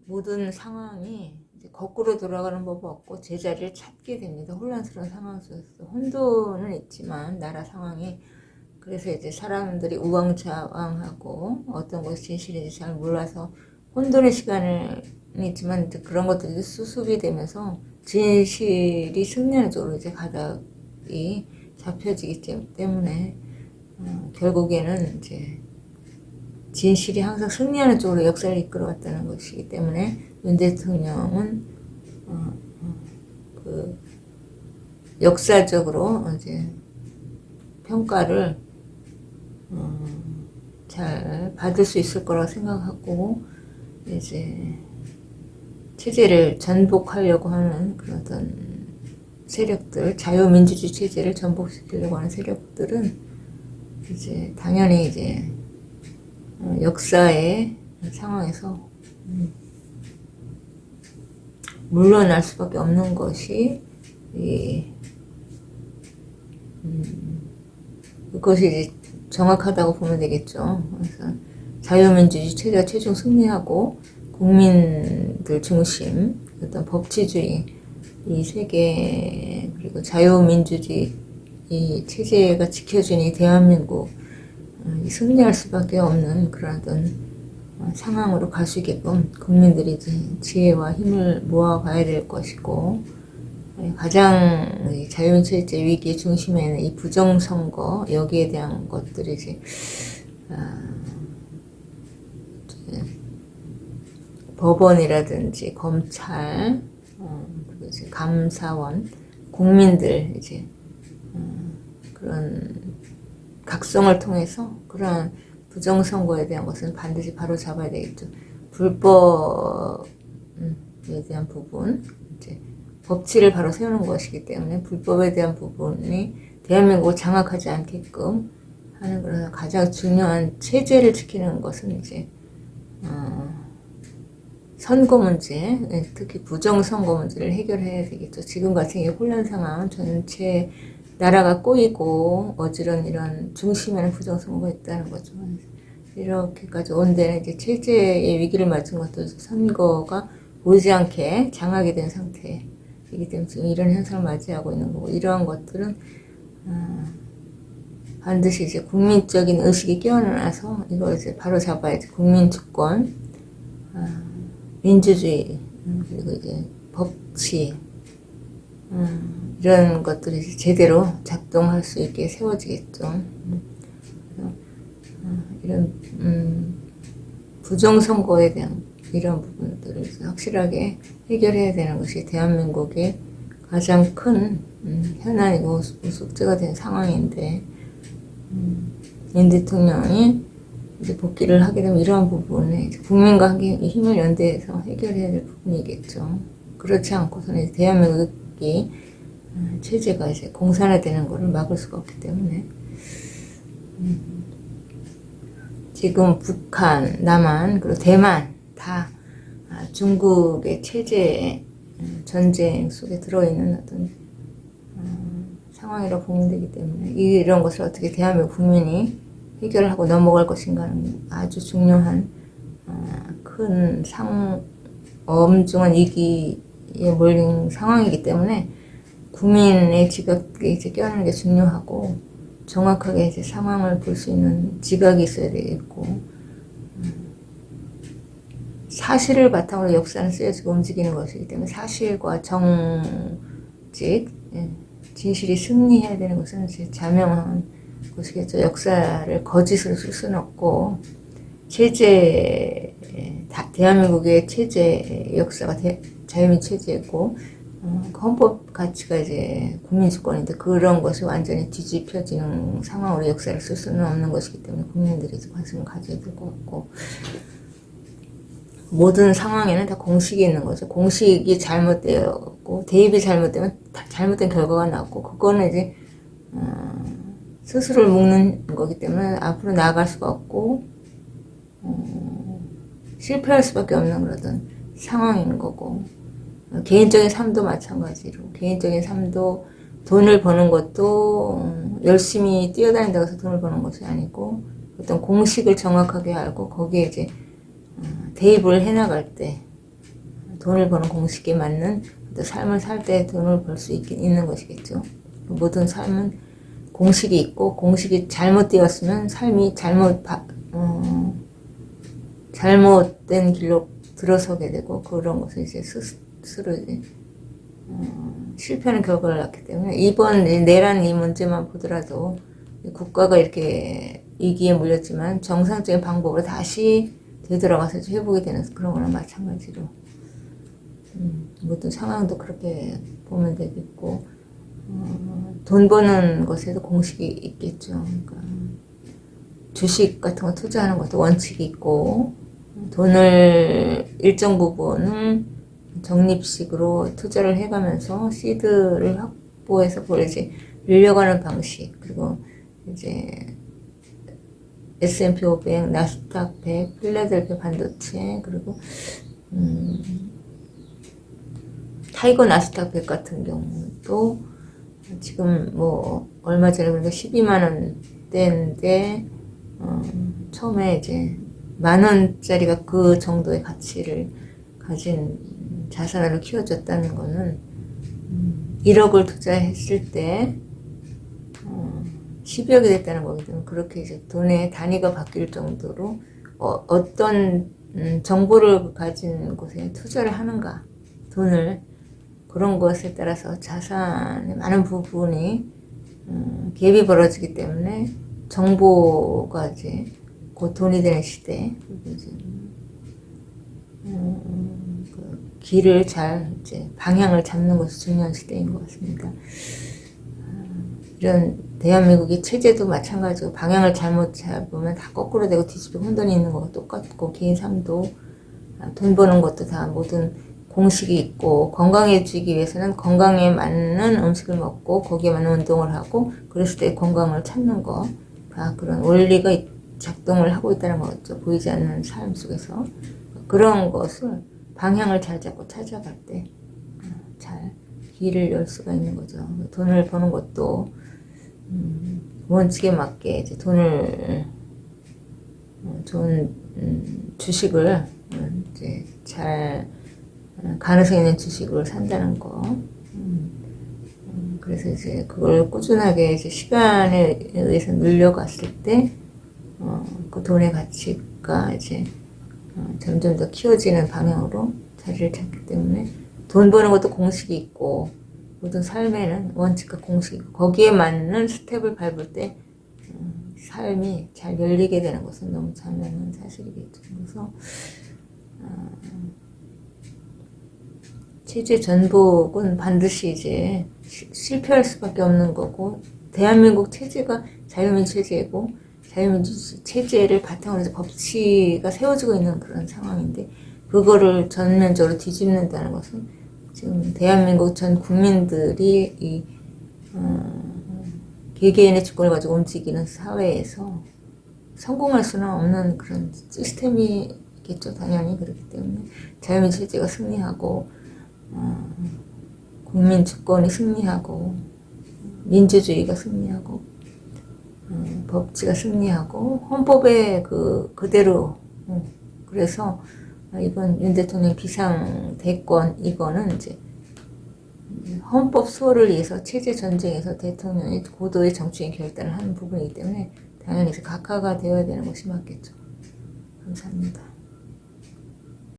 모든 상황이 이제 거꾸로 돌아가는 법 없고 제자리를 찾게 됩니다. 혼란스러운 상황 속에서 혼돈은 있지만 나라 상황이, 그래서 이제 사람들이 우왕좌왕하고 어떤 것이 진실인지 잘 몰라서 혼돈의 시간은 있지만 이제 그런 것들이 수습이 되면서 진실이 승리하는 쪽으로 이제 가닥이 잡혀지기 때문에 결국에는 이제 진실이 항상 승리하는 쪽으로 역사를 이끌어왔다는 것이기 때문에 윤 대통령은 그 역사적으로 이제 평가를 잘 받을 수 있을 거라고 생각하고 이제 체제를 전복하려고 하는 그런 어떤 세력들, 자유민주주의 체제를 전복시키려고 하는 세력들은 이제 당연히 이제 역사의 상황에서 물러날 수밖에 없는 것이 그것이 이제 정확하다고 보면 되겠죠. 그래서 자유민주주의 체제가 최종 승리하고 국민들 중심 어떤 법치주의 이 세계 그리고 자유민주주의 이 체제가 지켜주는 이 대한민국 승리할 수밖에 없는 그런 어떤 상황으로 갈 수 있게끔 국민들이 이제 지혜와 힘을 모아가야 될 것이고, 가장 자유민주주의 위기의 중심에는 이 부정선거 여기에 대한 것들이 이제 법원이라든지 검찰 그리고 이제 감사원 국민들 이제 그런 각성을 통해서 그런 부정선거에 대한 것은 반드시 바로 잡아야 되겠죠. 불법에 대한 부분, 이제 법치를 바로 세우는 것이기 때문에 불법에 대한 부분이 대한민국을 장악하지 않게끔 하는 그런 가장 중요한 체제를 지키는 것은 이제 선거 문제, 특히 부정선거 문제를 해결해야 되겠죠. 지금 같은 이 혼란 상황, 전체 나라가 꼬이고 어지러운 이런 중심에는 부정선거가 있다는 거죠. 이렇게까지 온 데는 이제 체제의 위기를 맞은 것도 선거가 보이지 않게 장악이 된 상태이기 때문에 지금 이런 현상을 맞이하고 있는 거고, 이러한 것들은 반드시 이제 국민적인 의식이 깨어나서 이걸 이제 바로 잡아야지. 국민 주권, 민주주의, 그리고 이제 법치, 이런 것들이 제대로 작동할 수 있게 세워지겠죠. 이런 부정선거에 대한 이런 부분들을 확실하게 해결해야 되는 것이 대한민국의 가장 큰 현안이고 숙제가 된 상황인데, 윤 대통령이 이제 복귀를 하게 되면 이러한 부분에 국민과 힘을 연대해서 해결해야 될 부분이겠죠. 그렇지 않고서는 대한민국이 체제가 이제 공산화되는 것을 막을 수가 없기 때문에 지금 북한, 남한, 그리고 대만 다 중국의 체제 전쟁 속에 들어있는 어떤 상황이라고 보면 되기 때문에 이런 것을 어떻게 대한민국 국민이 해결하고 넘어갈 것인가는 아주 중요한 큰 엄중한 위기에 몰린 상황이기 때문에 국민의 지각이 이제 껴안는 게 중요하고, 정확하게 이제 상황을 볼 수 있는 지각이 있어야 되겠고, 사실을 바탕으로 역사는 쓰여지고 움직이는 것이기 때문에 사실과 정직, 진실이 승리해야 되는 것은 이제 자명한 것이겠죠. 역사를 거짓으로 쓸 수는 없고, 대한민국의 체제 역사가 자유민 체제고, 헌법 가치가 이제 국민주권인데 그런 것이 완전히 뒤집혀지는 상황으로 역사를 쓸 수는 없는 것이기 때문에 국민들이 관심을 가져야 될 것 같고, 모든 상황에는 다 공식이 있는 거죠. 공식이 잘못되었고 대입이 잘못되면 잘못된 결과가 나왔고, 그거는 이제 스스로를 묶는 거기 때문에 앞으로 나아갈 수가 없고 실패할 수밖에 없는 그런 상황인 거고, 개인적인 삶도 마찬가지로 개인적인 삶도 돈을 버는 것도 열심히 뛰어다닌다고 해서 돈을 버는 것이 아니고 어떤 공식을 정확하게 알고 거기에 이제 대입을 해나갈 때 돈을 버는 공식에 맞는 어떤 삶을 살 때 돈을 벌 수 있는 것이겠죠. 모든 삶은 공식이 있고 공식이 잘못되었으면 삶이 잘못된 길로 들어서게 되고 그런 것을 이제 스스로 이제 실패하는 결과를 낳기 때문에 이번 내란 이 문제만 보더라도 국가가 이렇게 위기에 물렸지만 정상적인 방법으로 다시 되돌아가서 회복이 되는 그런 거나 마찬가지로 모든 상황도 그렇게 보면 되겠고 돈 버는 것에도 공식이 있겠죠. 그러니까 주식 같은 거 투자하는 것도 원칙이 있고 돈을 일정 부분을 적립식으로 투자를 해가면서 시드를 확보해서 그걸 이제 늘려가는 방식 그리고 이제 S&P 500, 나스닥 100, 필라델피아 반도체 그리고 타이거 나스닥 100 같은 경우도 지금 뭐 얼마 전에 그러니까 12만 원대인데 처음에 이제 10,000원짜리가 그 정도의 가치를 가진 자산으로 키워졌다는 거는 1억을 투자했을 때 10억이 됐다는 거기 때문에 그렇게 이제 돈의 단위가 바뀔 정도로 어떤 정보를 가진 곳에 투자를 하는가 돈을 그런 것에 따라서 자산의 많은 부분이 갭이 벌어지기 때문에 정보가 이제 곧 돈이 되는 시대 이제 그 길을 잘 이제 방향을 잡는 것이 중요한 시대인 것 같습니다. 이런 대한민국의 체제도 마찬가지고 방향을 잘못 잡으면 다 거꾸로 되고 뒤집어 혼돈이 있는 거가 똑같고 개인 삶도 돈 버는 것도 다 모든 공식이 있고 건강해지기 위해서는 건강에 맞는 음식을 먹고 거기에 맞는 운동을 하고 그랬을 때 건강을 찾는 거 다 그런 원리가 작동을 하고 있다는 거죠. 보이지 않는 삶 속에서 그런 것을 방향을 잘 잡고 찾아갈 때 잘 길을 열 수가 있는 거죠. 돈을 버는 것도 원칙에 맞게 이제 돈을 좋은 주식을 이제 잘 가능성 있는 주식을 산다는 거. 그래서 이제 그걸 꾸준하게 이제 시간에 의해서 늘려갔을 때, 그 돈의 가치가 이제 점점 더 키워지는 방향으로 자리를 잡기 때문에 돈 버는 것도 공식이 있고 모든 삶에는 원칙과 공식이 있고 거기에 맞는 스텝을 밟을 때 삶이 잘 열리게 되는 것은 너무 자명한 사실이겠죠. 그래서 체제 전복은 반드시 이제 실패할 수밖에 없는 거고 대한민국 체제가 자유민주 체제이고 자유민주 체제를 바탕으로 해서 법치가 세워지고 있는 그런 상황인데 그거를 전면적으로 뒤집는다는 것은 지금 대한민국 전 국민들이 이 개개인의 주권을 가지고 움직이는 사회에서 성공할 수는 없는 그런 시스템이겠죠. 당연히 그렇기 때문에 자유민주 체제가 승리하고 국민 주권이 승리하고 민주주의가 승리하고 법치가 승리하고 헌법에 그대로 그래서 이번 윤 대통령 비상대권 이거는 이제 헌법 수호를 위해서 체제 전쟁에서 대통령이 고도의 정치인 결단을 하는 부분이기 때문에 당연히 각하가 되어야 되는 것이 맞겠죠. 감사합니다.